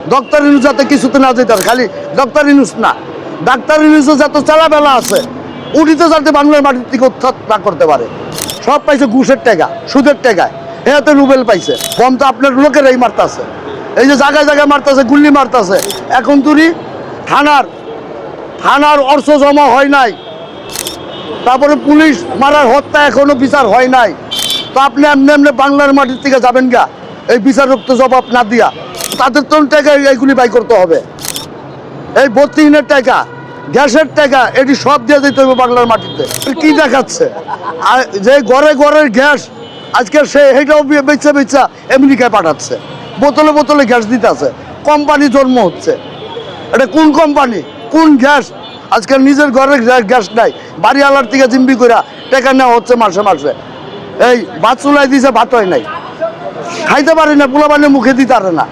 Doctor Yunus যাতে কিছুতে না যেতে পারে, খালি ডক্টর ইউনুস না, ডাক্তার ইউনুসও যত চালাবেলা আছে উঠিতে যাতে বাংলার মাটির থেকে উত্থান না করতে পারে। সব পাইছে ঘুষের টাকা, সুদের টাকায়। এতে রুবেল পাইছে, বম তো আপনার লোকেরাই মারতেছে। এই যে জায়গায় জায়গায় মারতেছে, গুল্লি মারতেছে। এখন তুই থানার অর্থ জমা হয় নাই, তারপরে পুলিশ মারার হত্যা এখনো বিচার হয় নাই। তো আপনি এমনি এমনি বাংলার মাটির থেকে যাবেন গা এই বিচারোক্ত জবাব না দিয়া? তাদের তো টাকা এইগুলি বাই করতে হবে। এই 32 টাকা, গ্যাসের টাকা, এটি সব দিয়ে দিতে হবে বাংলার মাটিতে। কি দেখাচ্ছে? আর যে ঘরে ঘরের গ্যাস আজকে সে এইটাও বেচা বেচা আমেরিকায় পাঠাচ্ছে, বোতলে বোতলে গ্যাস দিতে আছে। কোম্পানি জন্ম হচ্ছে। এটা কোন কোম্পানি, কোন গ্যাস? আজকে নিজের ঘরের গ্যাস নাই, বাড়িওয়ালার থেকে জিম্বি করে টাকা নেওয়া হচ্ছে মাসে মাসে। এই ভাত চুলাই দিয়েছে, ভাত হয় নাই, খাইতে পারে না, পোলা বানিয়ে মুখে দিতে পারে না।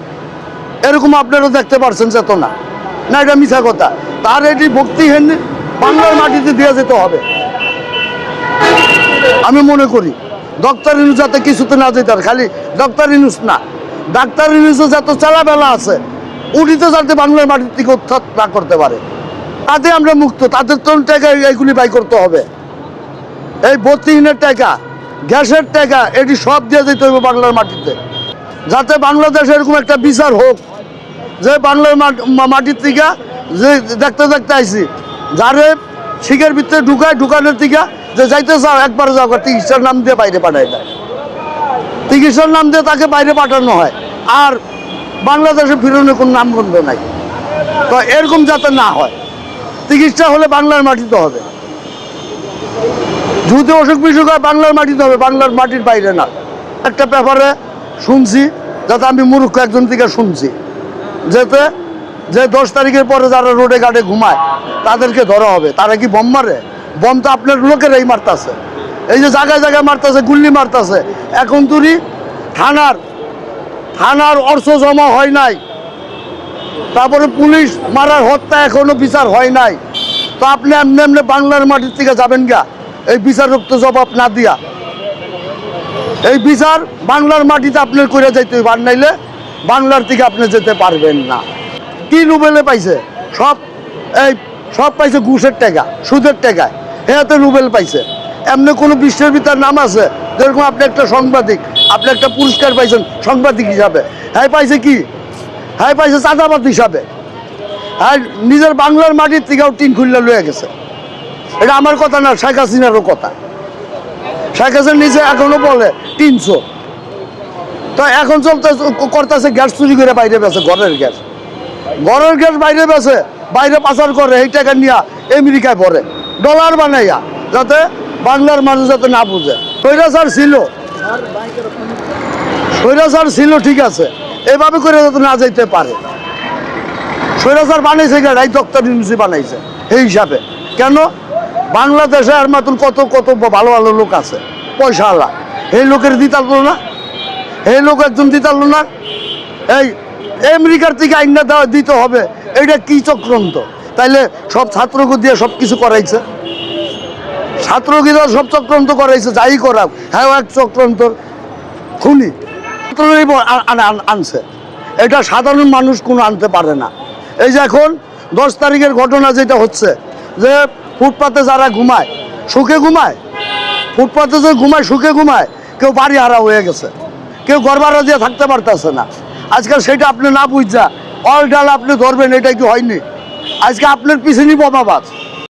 এরকম আপনারাও দেখতে পারছেন চেতনা না? এটা মিথ্যা কথা। তার এটি ভক্তিহীন বাংলার মাটিতে দিয়ে যেতে হবে। আমি মনে করি ডক্টর ইউনুস যাতে কিছুতে না যেতে পারে, খালি ডক্টর ইউনুস না, ডাক্তার ইউনুসও যত চালাবেলা আছে উঠিতে যাতে বাংলার মাটির থেকে উত্থান না করতে পারে। তাতে আমরা মুক্ত। তাদের তো টাকা এইগুলি বাই করতে হবে। এই 32 টাকা, গ্যাসের টাকা, এটি সব দিয়ে যেতে হবে বাংলার মাটিতে, যাতে বাংলাদেশে এরকম একটা বিচার হোক যে বাংলার মাটির থেকে যে দেখতে দেখতে আইসি যারে শিখের ভিতরে ঢুকানোর থেকে যে যাইতে চাও একবার যাও, চিকিৎসার নাম দিয়ে বাইরে পাঠায় না, চিকিৎসার নাম দিয়ে তাকে বাইরে পাঠানো হয়, আর বাংলাদেশে ফিরনের কোনো নামগন্ধ নাই। তো এরকম যাতে না হয়, চিকিৎসা হলে বাংলার মাটিতে হবে। যদি অসুখ বিসুখ হয় বাংলার মাটিতে হবে, বাংলার মাটির বাইরে না। একটা পেপারে শুনছি, যাতে আমি মূর্খ একজন থেকে শুনছি, যেতে যে 10 তারিখের পরে যারা রোডে ঘাটে ঘুমায় তাদেরকে ধরা হবে। তারা কি বম মারে? বম তো আপনার লোকেরাই মারতেছে। এই যে জায়গায় জায়গায় মারতেছে, গুল্লি মারতেছে। এখন তুই থানার অর্থ জমা হয় নাই, তারপরে পুলিশ মারার হত্যা এখনো বিচার হয় নাই। তো আপনি এমনি এমনি বাংলার মাটির থেকে যাবেন গা এই বিচারোক্ত জবাব না দিয়া? এই বিচার বাংলার মাটিতে আপনার করে যাইতে হবে, আর নাইলে বাংলার থেকে আপনি যেতে পারবেন না। কি রুবেলে পাইছে? সব পাইছে ঘুষের টাকা, সুদের টাকায়। এতে রুবেল পাইছে। এমনি কোনো বিশ্বের ভিতর নাম আছে যেরকম আপনি একটা সাংবাদিক, আপনি একটা পুরস্কার পাইছেন সাংবাদিক হিসাবে? হ্যাঁ পাইছে কি? হ্যাঁ পাইছে চাঁদাবাদ হিসাবে। হ্যাঁ নিজের বাংলার মাটির থেকেও টিন খুললে লয়ে গেছে। এটা আমার কথা না, শেখ হাসিনারও কথা। শেখ হাসিনা নিজে এখনো বলে 300। তো এখন করতেছে গ্যাস চুরি করে বাইরে বেছে, ঘরের গ্যাস বাইরে বেছে, বাইরে পাচার করে, এই টাকা নিয়ে আমেরিকায় পড়ে ডলার বানাইয়া, যাতে বাংলার মানুষ যাতে না বুঝে। স্বৈরাচার ছিল ঠিক আছে, এভাবে করে যাতে না যাইতে পারে। স্বৈরাচার বানাইছে এই ডক্টর ইউনুস বানাইছে এই হিসাবে। কেন? বাংলাদেশে আর মতন কত কত ভালো ভালো লোক আছে, পয়সাওয়ালা। এই লোকের দিতে পারলো না, এই লোক একজন দিতে পারলো না। এই আমেরিকার থেকে আইনা দিতে হবে, এটা কি চক্রান্ত? তাইলে সব ছাত্রকে দিয়ে সব কিছু করাইছে, ছাত্রকে দিয়ে সব চক্রান্ত করাইছে। যাই করাক, হ্যাঁ এক চক্রান্ত খুনি আনছে। এটা সাধারণ মানুষ কোনো আনতে পারে না। এই যে এখন 10 তারিখের ঘটনা যেটা হচ্ছে, যে ফুটপাতে যারা ঘুমায় সুখে ঘুমায়, ফুটপাতে যে ঘুমায় সুখে ঘুমায়, কেউ বাড়ি হারা হয়ে গেছে, কেউ ঘর ভাড়া দিয়ে থাকতে পারতেছে না। আজকাল সেটা আপনি না বুঝা অল ডাল আপনি ধরবেন, এটা কি হয়নি? আজকে আপনার পিছনেই বোমাবাজ।